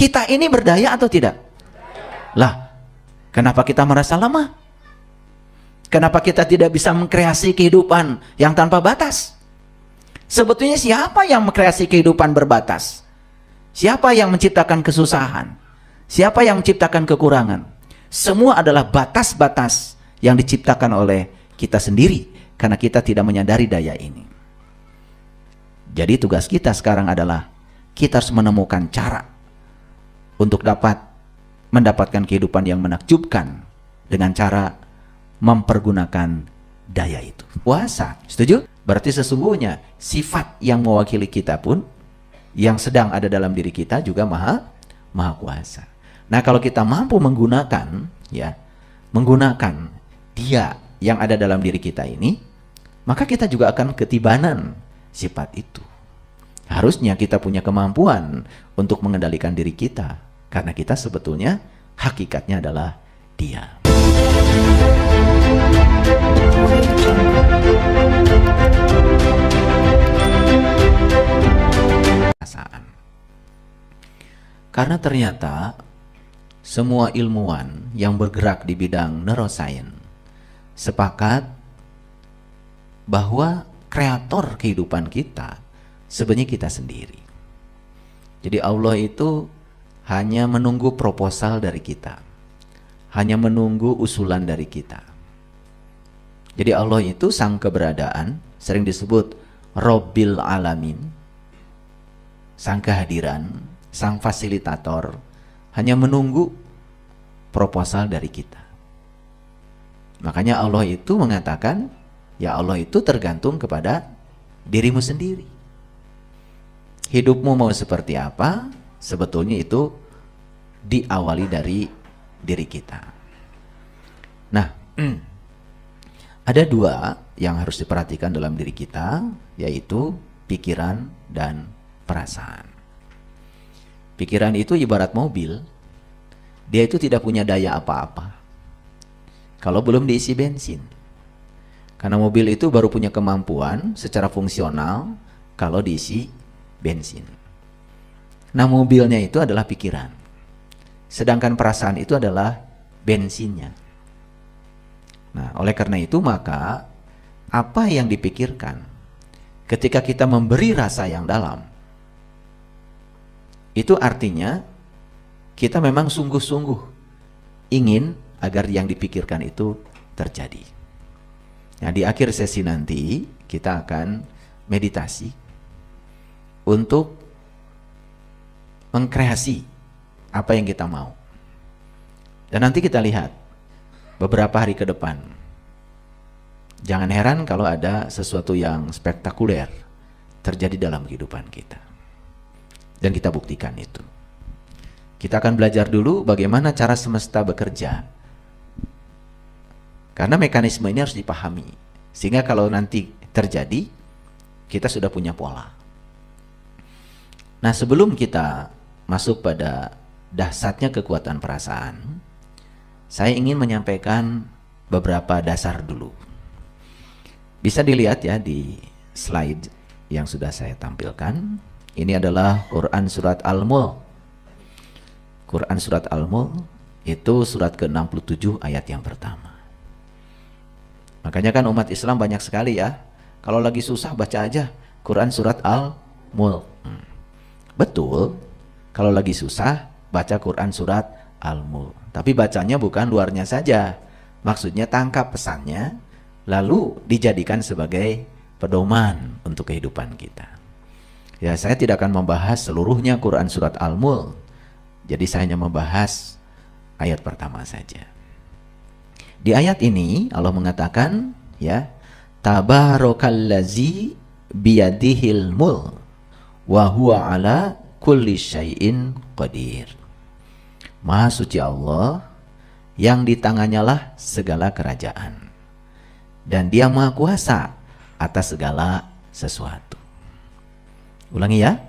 Kita ini berdaya atau tidak? Lah, kenapa kita merasa lemah? Kenapa kita tidak bisa mengkreasi kehidupan yang tanpa batas? Sebetulnya siapa yang mengkreasi kehidupan berbatas? Siapa yang menciptakan kesusahan? Siapa yang menciptakan kekurangan? Semua adalah batas-batas yang diciptakan oleh kita sendiri, karena kita tidak menyadari daya ini. Jadi tugas kita sekarang adalah kita harus menemukan cara untuk dapat mendapatkan kehidupan yang menakjubkan dengan cara mempergunakan daya itu. Puasa, setuju? Berarti sesungguhnya sifat yang mewakili kita pun yang sedang ada dalam diri kita juga maha kuasa. Nah, kalau kita mampu menggunakan dia yang ada dalam diri kita ini, maka kita juga akan ketibanan sifat itu. Harusnya kita punya kemampuan untuk mengendalikan diri kita, karena kita sebetulnya hakikatnya adalah dia. Karena ternyata semua ilmuwan yang bergerak di bidang neuroscience sepakat bahwa kreator kehidupan kita sebenarnya kita sendiri. Jadi Allah itu hanya menunggu proposal dari kita, hanya menunggu usulan dari kita. Jadi Allah itu sang keberadaan sering disebut Robbil Alamin, sang kehadiran, sang fasilitator, hanya menunggu proposal dari kita. Makanya Allah itu mengatakan, ya Allah itu tergantung kepada dirimu sendiri. Hidupmu mau seperti apa, sebetulnya itu diawali dari diri kita. Nah, ada dua yang harus diperhatikan dalam diri kita, yaitu pikiran dan perasaan. Pikiran itu ibarat mobil, dia itu tidak punya daya apa-apa kalau belum diisi bensin. Karena mobil itu baru punya kemampuan secara fungsional kalau diisi bensin. Nah, mobilnya itu adalah pikiran, sedangkan perasaan itu adalah bensinnya. Nah, oleh karena itu maka apa yang dipikirkan ketika kita memberi rasa yang dalam, itu artinya kita memang sungguh-sungguh ingin agar yang dipikirkan itu terjadi. Nah, di akhir sesi nanti kita akan meditasi untuk mengkreasi apa yang kita mau. Dan nanti kita lihat beberapa hari ke depan. Jangan heran kalau ada sesuatu yang spektakuler terjadi dalam kehidupan kita. Dan kita buktikan itu. Kita akan belajar dulu bagaimana cara semesta bekerja. Karena mekanisme ini harus dipahami. Sehingga kalau nanti terjadi, kita sudah punya pola. Nah, sebelum kita masuk pada dahsyatnya kekuatan perasaan, saya ingin menyampaikan beberapa dasar dulu. Bisa dilihat ya di slide yang sudah saya tampilkan. Ini adalah Quran Surat Al-Mulk. Quran Surat Al-Mulk itu surat ke-67 ayat yang pertama. Makanya kan umat Islam banyak sekali ya, kalau lagi susah baca aja Quran Surat Al-Mulk. Betul, kalau lagi susah baca Quran Surat Al-Mulk. Tapi bacanya bukan luarnya saja, maksudnya tangkap pesannya, lalu dijadikan sebagai pedoman untuk kehidupan kita. Ya, saya tidak akan membahas seluruhnya Quran Surat Al-Mulk, jadi saya hanya membahas ayat pertama saja. Di ayat ini Allah mengatakan, ya, Tabarakallazi biyadihil mulk wa huwa ala kulli syai'in qadir. Maha suci Allah yang di tangannya lah segala kerajaan, dan dia maha kuasa atas segala sesuatu. Ulangi ya,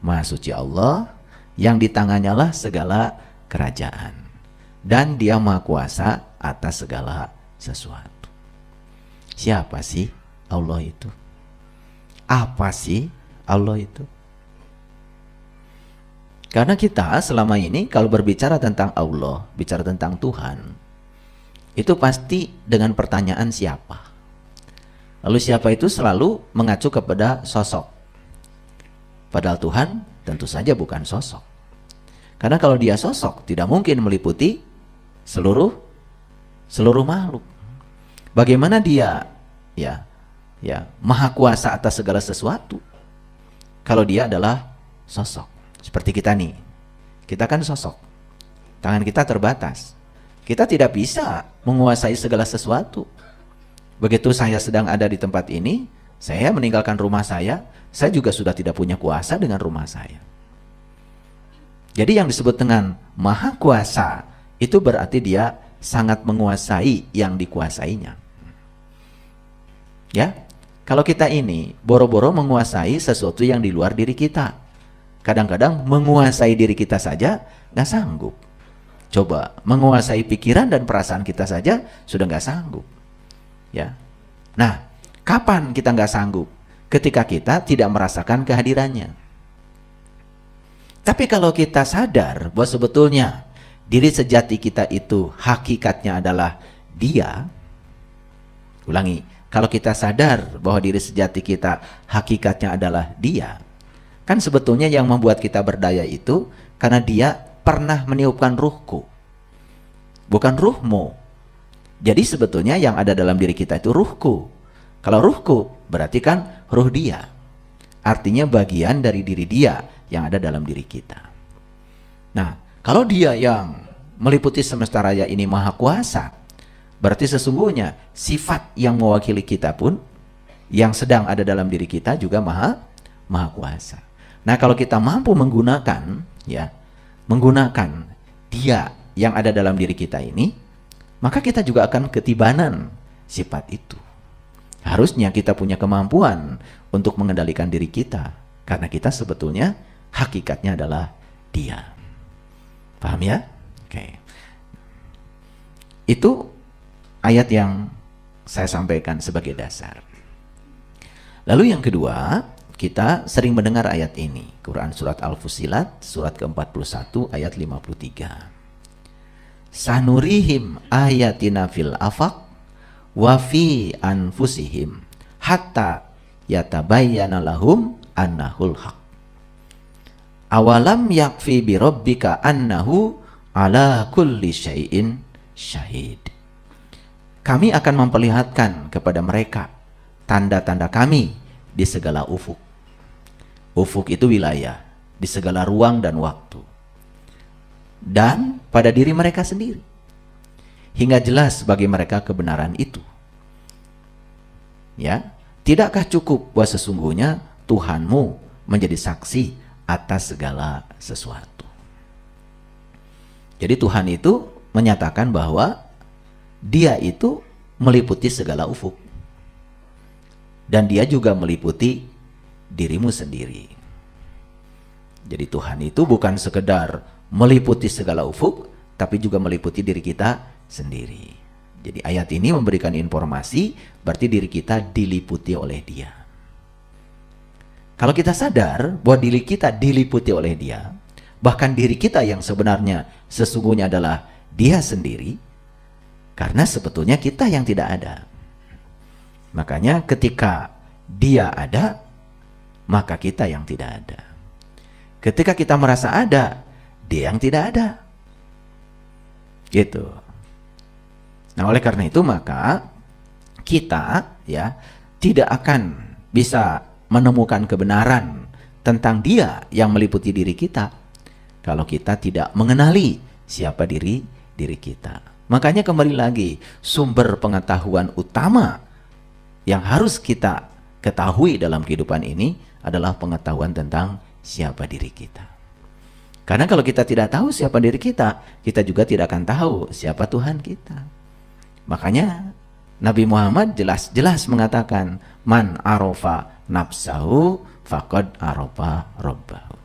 maha suci Allah yang di tangannya lah segala kerajaan, dan dia maha kuasa atas segala sesuatu. Siapa sih Allah itu? Apa sih Allah itu? Karena kita selama ini kalau berbicara tentang Allah, bicara tentang Tuhan, itu pasti dengan pertanyaan siapa. Lalu siapa itu selalu mengacu kepada sosok. Padahal Tuhan tentu saja bukan sosok. Karena kalau dia sosok, tidak mungkin meliputi seluruh makhluk. Bagaimana dia maha kuasa atas segala sesuatu kalau dia adalah sosok? Seperti kita nih, kita kan sosok, tangan kita terbatas, kita tidak bisa menguasai segala sesuatu. Begitu saya sedang ada di tempat ini, saya meninggalkan rumah saya juga sudah tidak punya kuasa dengan rumah saya. Jadi yang disebut dengan maha kuasa itu berarti dia sangat menguasai yang dikuasainya. Ya, kalau kita ini boro-boro menguasai sesuatu yang di luar diri kita, kadang-kadang menguasai diri kita saja nggak sanggup. Coba menguasai pikiran dan perasaan kita saja sudah nggak sanggup. Ya, nah kapan kita nggak sanggup? Ketika kita tidak merasakan kehadirannya. Tapi kalau kita sadar bahwa sebetulnya diri sejati kita itu hakikatnya adalah Dia. Ulangi, kalau kita sadar bahwa diri sejati kita hakikatnya adalah Dia, kan sebetulnya yang membuat kita berdaya itu karena Dia pernah meniupkan ruhku, bukan ruhmu. Jadi sebetulnya yang ada dalam diri kita itu ruhku. Kalau ruhku berarti kan ruh Dia. Artinya bagian dari diri Dia yang ada dalam diri kita. Nah, kalau Dia yang meliputi semesta raya ini maha kuasa, berarti sesungguhnya sifat yang mewakili kita pun yang sedang ada dalam diri kita juga maha kuasa. Nah, kalau kita mampu menggunakan Dia yang ada dalam diri kita ini, maka kita juga akan ketibanan sifat itu. Harusnya kita punya kemampuan untuk mengendalikan diri kita, karena kita sebetulnya hakikatnya adalah Dia. Paham ya? Oke. Itu ayat yang saya sampaikan sebagai dasar. Lalu yang kedua, kita sering mendengar ayat ini, Quran surat Al-Fussilat, surat ke-41 ayat 53. Sanurihim ayatina fil afaq wa fi anfusihim hatta yatabayyana lahum annahul haq. Awalam yakfi bi rabbika annahu ala kulli syai'in syahid. Kami akan memperlihatkan kepada mereka tanda-tanda kami di segala ufuk. Ufuk itu wilayah, di segala ruang dan waktu. Dan pada diri mereka sendiri. Hingga jelas bagi mereka kebenaran itu. Ya, tidakkah cukup bahwa sesungguhnya Tuhanmu menjadi saksi atas segala sesuatu. Jadi Tuhan itu menyatakan bahwa Dia itu meliputi segala ufuk. Dan Dia juga meliputi dirimu sendiri. Jadi Tuhan itu bukan sekedar meliputi segala ufuk, tapi juga meliputi diri kita sendiri. Jadi ayat ini memberikan informasi, berarti diri kita diliputi oleh Dia. Kalau kita sadar bahwa diri kita diliputi oleh Dia, bahkan diri kita yang sebenarnya sesungguhnya adalah Dia sendiri, karena sebetulnya kita yang tidak ada. Makanya ketika Dia ada, maka kita yang tidak ada. Ketika kita merasa ada, Dia yang tidak ada. Gitu. Nah, oleh karena itu maka kita tidak akan bisa menemukan kebenaran tentang Dia yang meliputi diri kita kalau kita tidak mengenali siapa diri kita. Makanya kembali lagi, sumber pengetahuan utama yang harus kita ketahui dalam kehidupan ini adalah pengetahuan tentang siapa diri kita. Karena kalau kita tidak tahu siapa diri kita, kita juga tidak akan tahu siapa Tuhan kita. Makanya Nabi Muhammad jelas-jelas mengatakan, man arofa nafsahu faqad arofa rabbahu.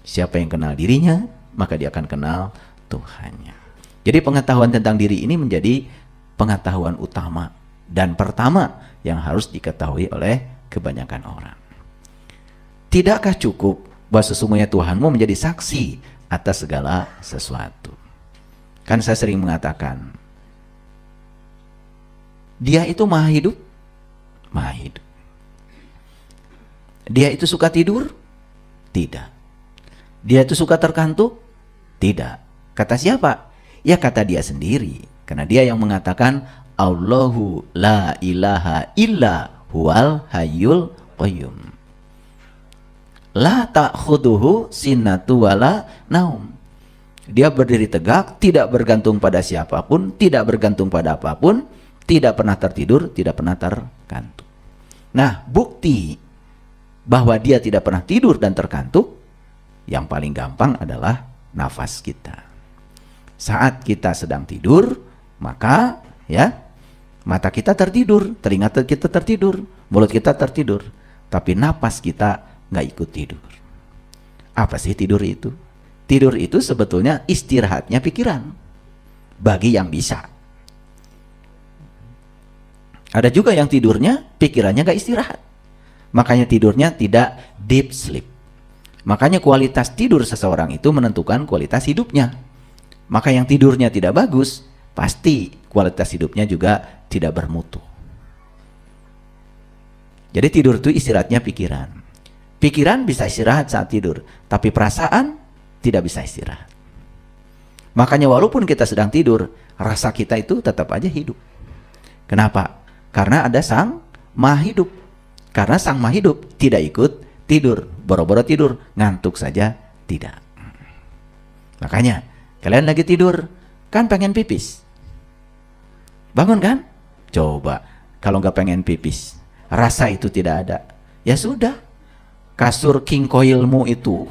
Siapa yang kenal dirinya, maka dia akan kenal Tuhannya. Jadi pengetahuan tentang diri ini menjadi pengetahuan utama dan pertama yang harus diketahui oleh kebanyakan orang. Tidakkah cukup bahwa sesungguhnya Tuhanmu menjadi saksi atas segala sesuatu. Kan saya sering mengatakan, Dia itu maha hidup, maha hidup. Dia itu suka tidur? Tidak. Dia itu suka terkantuk? Tidak. Kata siapa? Ya kata Dia sendiri. Karena Dia yang mengatakan, Allahu la ilaha illa huwal hayyul qayyum. La ta'khuduhu sinatu wala naum. Dia berdiri tegak, tidak bergantung pada siapapun, tidak bergantung pada apapun, tidak pernah tertidur, tidak pernah terkantuk. Nah, bukti bahwa Dia tidak pernah tidur dan terkantuk, yang paling gampang adalah nafas kita. Saat kita sedang tidur, maka ya, mata kita tertidur, telinga kita tertidur, mulut kita tertidur, tapi napas kita nggak ikut tidur. Apa sih tidur itu? Tidur itu sebetulnya istirahatnya pikiran bagi yang bisa. Ada juga yang tidurnya pikirannya nggak istirahat, makanya tidurnya tidak deep sleep. Makanya kualitas tidur seseorang itu menentukan kualitas hidupnya. Maka yang tidurnya tidak bagus, pasti kualitas hidupnya juga tidak bermutu. Jadi tidur itu istirahatnya pikiran. Pikiran bisa istirahat saat tidur, tapi perasaan tidak bisa istirahat. Makanya walaupun kita sedang tidur, rasa kita itu tetap aja hidup. Kenapa? Karena ada Sang Maha Hidup. Karena Sang Maha Hidup tidak ikut tidur, boro-boro tidur, ngantuk saja tidak. Makanya kalian lagi tidur, kan pengen pipis. Bangun kan? Coba, kalau nggak pengen pipis, rasa itu tidak ada. Ya sudah, kasur king coilmu itu,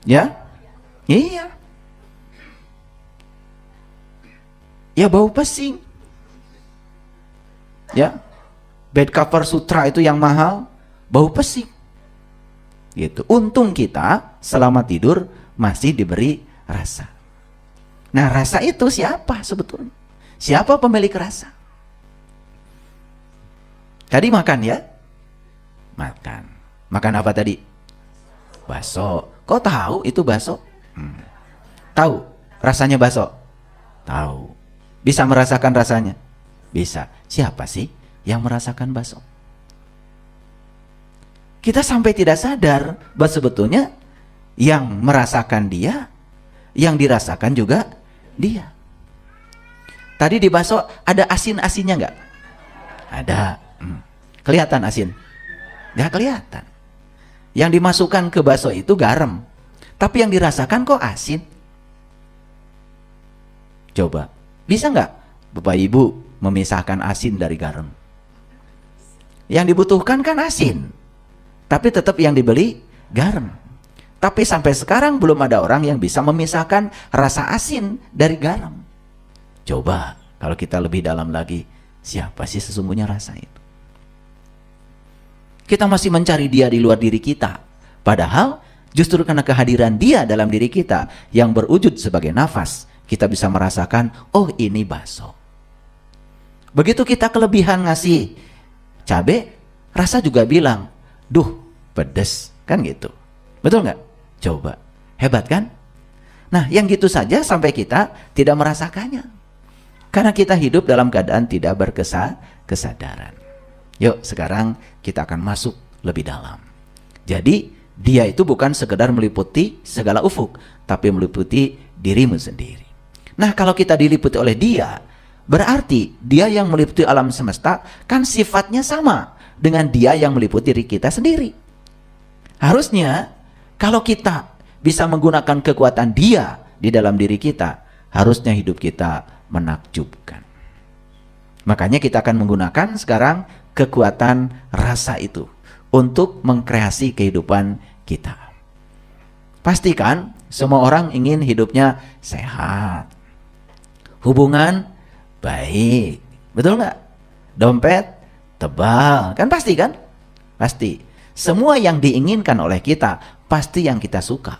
ya, iya, ya bau pesing, ya, bed cover Sutra itu yang mahal, bau pesing, gitu. Untung kita selama tidur masih diberi rasa. Nah, rasa itu siapa sebetulnya? Siapa pemilik rasa? Tadi makan ya? Makan. Makan apa tadi? Bakso. Kok tahu itu bakso? Tahu rasanya bakso? Tahu. Bisa merasakan rasanya? Bisa. Siapa sih yang merasakan bakso? Kita sampai tidak sadar bahwa sebetulnya yang merasakan Dia, yang dirasakan juga Dia. Tadi di bakso ada asin-asinnya nggak? Ada. Kelihatan asin? Nggak kelihatan. Yang dimasukkan ke bakso itu garam, tapi yang dirasakan kok asin? Coba, bisa nggak Bapak Ibu memisahkan asin dari garam? Yang dibutuhkan kan asin, tapi tetap yang dibeli garam. Tapi sampai sekarang belum ada orang yang bisa memisahkan rasa asin dari garam. Coba kalau kita lebih dalam lagi, siapa sih sesungguhnya rasa itu? Kita masih mencari Dia di luar diri kita. Padahal justru karena kehadiran Dia dalam diri kita yang berwujud sebagai nafas, kita bisa merasakan, oh ini bakso. Begitu kita kelebihan ngasih cabai, rasa juga bilang, duh pedes, kan gitu. Betul nggak? Coba, hebat kan? Nah, yang gitu saja sampai kita tidak merasakannya. Karena kita hidup dalam keadaan tidak berkesadaran. Yuk, sekarang kita akan masuk lebih dalam. Jadi, Dia itu bukan sekedar meliputi segala ufuk, tapi meliputi dirimu sendiri. Nah, kalau kita diliputi oleh Dia, berarti Dia yang meliputi alam semesta kan sifatnya sama dengan Dia yang meliputi diri kita sendiri. Harusnya, kalau kita bisa menggunakan kekuatan Dia di dalam diri kita, harusnya hidup kita menakjubkan. Makanya kita akan menggunakan sekarang kekuatan rasa itu untuk mengkreasi kehidupan kita. Pastikan semua orang ingin hidupnya sehat, hubungan baik, betul nggak? Dompet tebal, kan pasti kan? Pasti. Semua yang diinginkan oleh kita pasti yang kita suka.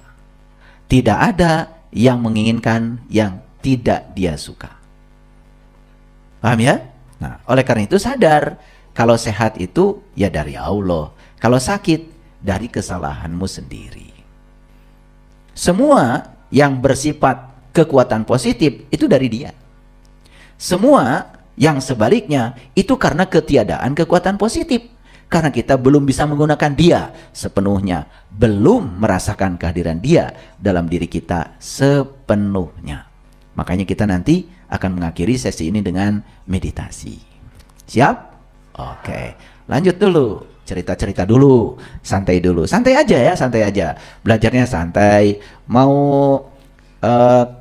Tidak ada yang menginginkan yang tidak Dia suka. Paham ya? Nah, oleh karena itu sadar kalau sehat itu ya dari Allah, kalau sakit dari kesalahanmu sendiri. Semua yang bersifat kekuatan positif itu dari dia. Semua yang sebaliknya itu karena ketiadaan kekuatan positif. Karena kita belum bisa menggunakan dia sepenuhnya, belum merasakan kehadiran dia dalam diri kita sepenuhnya. Makanya kita nanti akan mengakhiri sesi ini dengan meditasi. Siap? Oke, lanjut dulu. Cerita-cerita dulu, santai dulu. Santai aja ya, santai aja. Belajarnya santai. Mau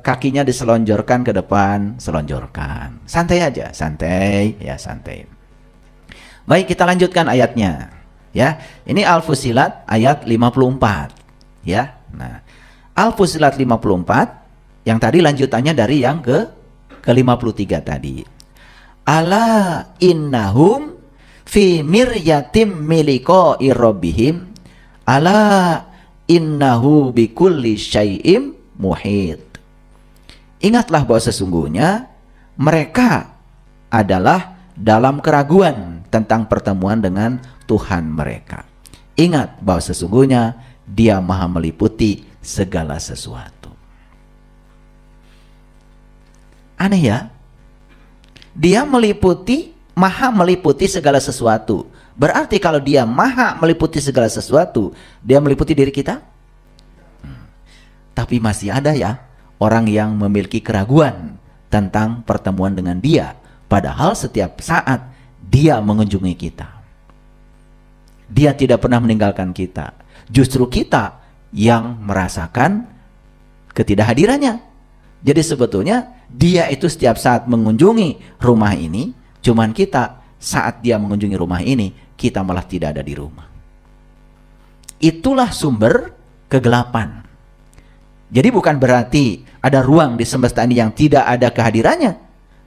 kakinya diselonjorkan ke depan, selonjorkan. Santai aja, santai ya, santai. Baik, kita lanjutkan ayatnya. Ya, ini Al-Fussilat ayat 54. Ya, nah, Al-Fussilat 54 yang tadi lanjutannya dari yang ke-53 tadi. Ala innahum fi miryatim miliqa'i rabbihim ala innahu bikulli syai'im muhit. Ingatlah bahwa sesungguhnya mereka adalah dalam keraguan tentang pertemuan dengan Tuhan mereka. Ingat bahwa sesungguhnya Dia Maha meliputi segala sesuatu. Aneh ya? Dia Maha meliputi segala sesuatu. Berarti kalau Dia Maha meliputi segala sesuatu, Dia meliputi diri kita? Tapi masih ada ya orang yang memiliki keraguan tentang pertemuan dengan Dia. Padahal setiap saat Dia mengunjungi kita. Dia tidak pernah meninggalkan kita. Justru kita yang merasakan ketidakhadirannya. Jadi sebetulnya Dia itu setiap saat mengunjungi rumah ini. Cuman kita saat Dia mengunjungi rumah ini, kita malah tidak ada di rumah. Itulah sumber kegelapan. Jadi bukan berarti ada ruang di semesta ini yang tidak ada kehadirannya.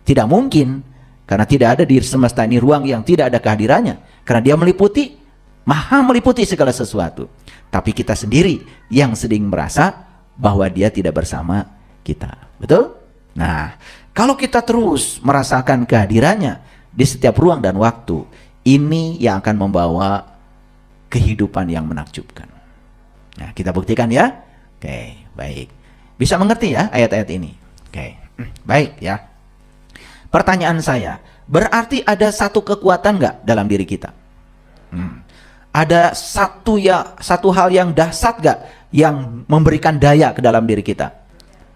Tidak mungkin. Karena tidak ada di semesta ini ruang yang tidak ada kehadirannya. Karena Dia meliputi, Maha meliputi segala sesuatu. Tapi kita sendiri yang sedang merasa bahwa Dia tidak bersama kita. Betul? Nah, kalau kita terus merasakan kehadirannya di setiap ruang dan waktu, ini yang akan membawa kehidupan yang menakjubkan. Nah, kita buktikan ya. Oke, baik. Bisa mengerti ya ayat-ayat ini? Oke, baik ya. Pertanyaan saya, berarti ada satu kekuatan nggak dalam diri kita? Ada satu hal yang dahsyat nggak yang memberikan daya ke dalam diri kita?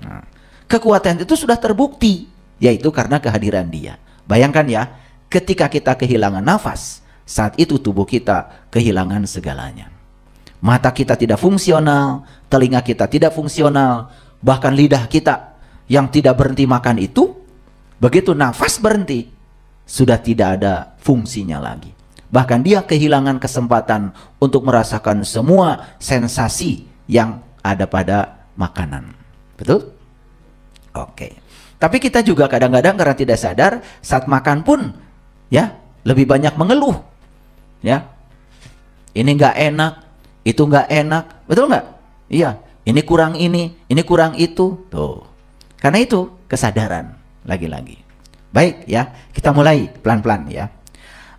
Nah, kekuatan itu sudah terbukti, yaitu karena kehadiran Dia. Bayangkan ya, ketika kita kehilangan nafas, saat itu tubuh kita kehilangan segalanya. Mata kita tidak fungsional, telinga kita tidak fungsional, bahkan lidah kita yang tidak berhenti makan itu, begitu nafas berhenti, sudah tidak ada fungsinya lagi. Bahkan dia kehilangan kesempatan untuk merasakan semua sensasi yang ada pada makanan. Betul? Oke. Tapi kita juga kadang-kadang karena tidak sadar, saat makan pun ya lebih banyak mengeluh. Ya, ini nggak enak, itu nggak enak, betul nggak? Iya, ini kurang itu. Tuh. Karena itu kesadaran. Lagi-lagi. Baik ya, kita mulai pelan-pelan ya.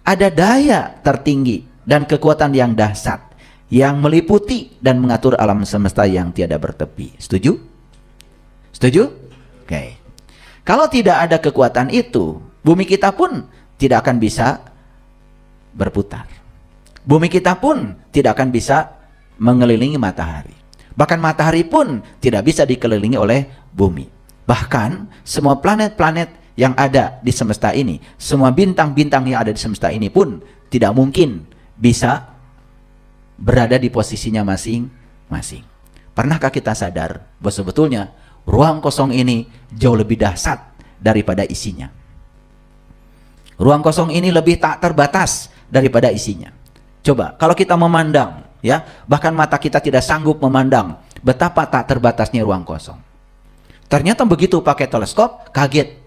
Ada daya tertinggi dan kekuatan yang dahsyat yang meliputi dan mengatur alam semesta yang tiada bertepi. Setuju? Setuju? Oke. Kalau tidak ada kekuatan itu, bumi kita pun tidak akan bisa berputar. Bumi kita pun tidak akan bisa mengelilingi matahari. Bahkan matahari pun tidak bisa dikelilingi oleh bumi. Bahkan semua planet-planet yang ada di semesta ini, semua bintang-bintang yang ada di semesta ini pun tidak mungkin bisa berada di posisinya masing-masing. Pernahkah kita sadar bahwa sebetulnya ruang kosong ini jauh lebih dahsyat daripada isinya? Ruang kosong ini lebih tak terbatas daripada isinya. Coba kalau kita memandang ya, bahkan mata kita tidak sanggup memandang betapa tak terbatasnya ruang kosong. Ternyata begitu pakai teleskop, kaget.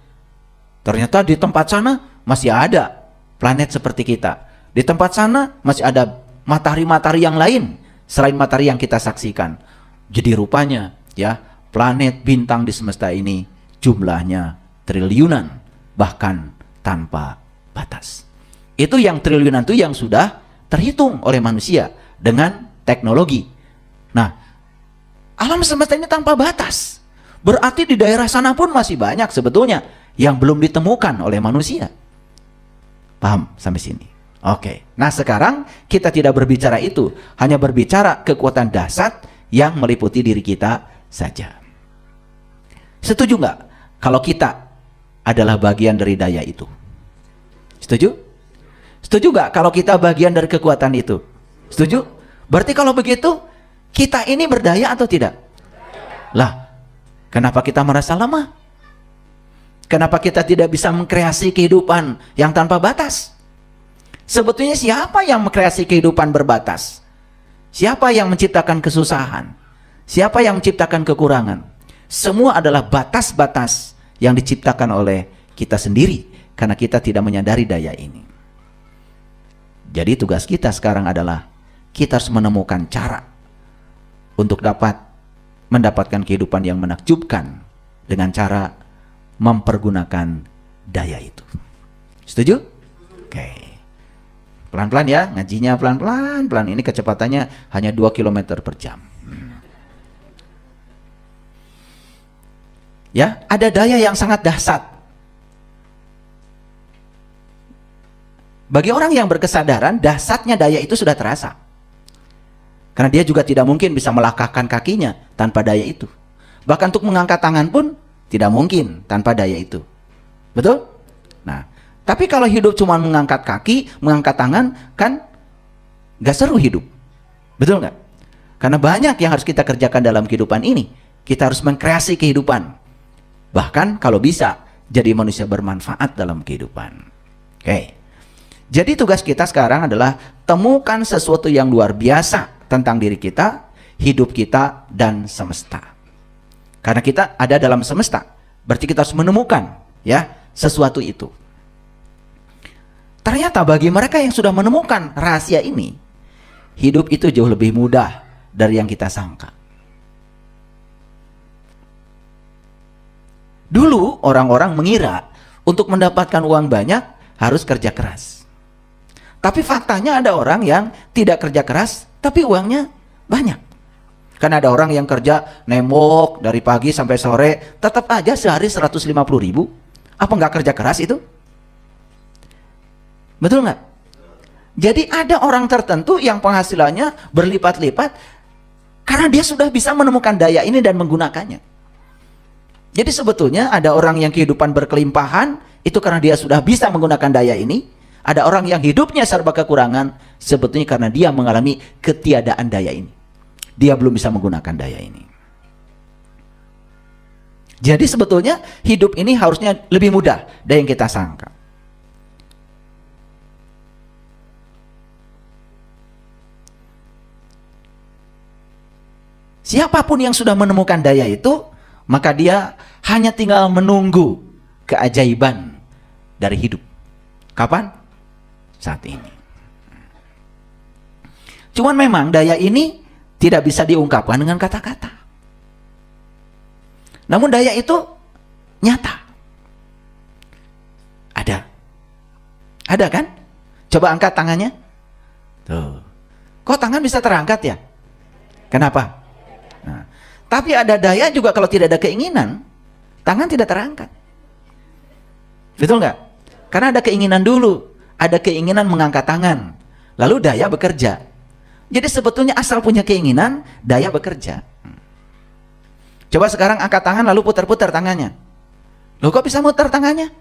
Ternyata di tempat sana masih ada planet seperti kita. Di tempat sana masih ada matahari-matahari yang lain selain matahari yang kita saksikan. Jadi rupanya ya, planet bintang di semesta ini jumlahnya triliunan, bahkan tanpa batas. Itu yang triliunan itu yang sudah terhitung oleh manusia dengan teknologi. Nah, alam semesta ini tanpa batas. Berarti di daerah sana pun masih banyak sebetulnya yang belum ditemukan oleh manusia. Paham sampai sini? Oke. Nah, sekarang kita tidak berbicara itu, hanya berbicara kekuatan dahsyat yang meliputi diri kita saja. Setuju nggak kalau kita adalah bagian dari daya itu? Setuju? Setuju nggak kalau kita bagian dari kekuatan itu? Setuju? Berarti kalau begitu, kita ini berdaya atau tidak? Lah, kenapa kita merasa lemah? Kenapa kita tidak bisa mengkreasi kehidupan yang tanpa batas? Sebetulnya siapa yang mengkreasi kehidupan berbatas? Siapa yang menciptakan kesusahan? Siapa yang menciptakan kekurangan? Semua adalah batas-batas yang diciptakan oleh kita sendiri karena kita tidak menyadari daya ini. Jadi tugas kita sekarang adalah kita harus menemukan cara untuk dapat mendapatkan kehidupan yang menakjubkan dengan cara mempergunakan daya itu. Setuju? Oke. Pelan-pelan ya, ngajinya pelan-pelan. Ini kecepatannya hanya 2 km per jam. Ya, ada daya yang sangat dahsyat. Bagi orang yang berkesadaran, dahsyatnya daya itu sudah terasa. Karena dia juga tidak mungkin bisa melangkahkan kakinya tanpa daya itu. Bahkan untuk mengangkat tangan pun tidak mungkin tanpa daya itu. Betul? Nah, tapi kalau hidup cuma mengangkat kaki, mengangkat tangan, kan gak seru hidup. Betul nggak? Karena banyak yang harus kita kerjakan dalam kehidupan ini. Kita harus mengkreasi kehidupan. Bahkan kalau bisa, jadi manusia bermanfaat dalam kehidupan. Oke. Jadi tugas kita sekarang adalah temukan sesuatu yang luar biasa tentang diri kita, hidup kita, dan semesta. Karena kita ada dalam semesta, berarti kita harus menemukan ya sesuatu itu. Ternyata bagi mereka yang sudah menemukan rahasia ini, hidup itu jauh lebih mudah dari yang kita sangka. Dulu orang-orang mengira untuk mendapatkan uang banyak harus kerja keras. Tapi faktanya ada orang yang tidak kerja keras tapi uangnya banyak. Karena ada orang yang kerja nembok dari pagi sampai sore, tetap aja sehari 150.000. Apa nggak kerja keras itu? Betul nggak? Jadi ada orang tertentu yang penghasilannya berlipat-lipat karena dia sudah bisa menemukan daya ini dan menggunakannya. Jadi sebetulnya ada orang yang kehidupan berkelimpahan, itu karena dia sudah bisa menggunakan daya ini. Ada orang yang hidupnya serba kekurangan, sebetulnya karena dia mengalami ketiadaan daya ini. Dia belum bisa menggunakan daya ini. Jadi sebetulnya hidup ini harusnya lebih mudah dari yang kita sangka. Siapapun yang sudah menemukan daya itu, maka dia hanya tinggal menunggu keajaiban dari hidup. Kapan? Saat ini. Cuman memang daya ini tidak bisa diungkapkan dengan kata-kata. Namun daya itu nyata. Ada. Ada kan? Coba angkat tangannya. Tuh. Kok tangan bisa terangkat ya? Kenapa? Nah, tapi ada daya juga kalau tidak ada keinginan, tangan tidak terangkat. Betul nggak? Karena ada keinginan dulu. Ada keinginan mengangkat tangan. Lalu daya bekerja. Jadi sebetulnya asal punya keinginan, daya bekerja. Coba sekarang angkat tangan lalu putar-putar tangannya. Loh kok bisa muter tangannya?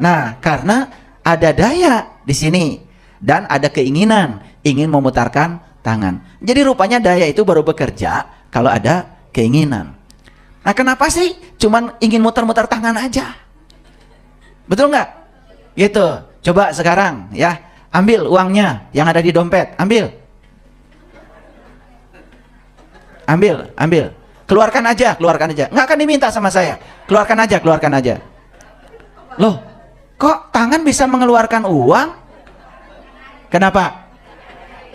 Nah, karena ada daya di sini dan ada keinginan ingin memutarkan tangan. Jadi rupanya daya itu baru bekerja kalau ada keinginan. Nah, kenapa sih cuman ingin muter-muter tangan aja? Betul nggak? Gitu. Coba sekarang ya, ambil uangnya yang ada di dompet, ambil. Ambil. Keluarkan aja. Nggak akan diminta sama saya. Keluarkan aja. Loh, kok tangan bisa mengeluarkan uang? Kenapa?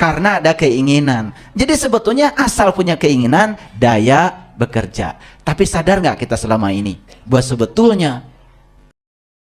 Karena ada keinginan. Jadi sebetulnya asal punya keinginan, daya bekerja. Tapi sadar nggak kita selama ini bahwa sebetulnya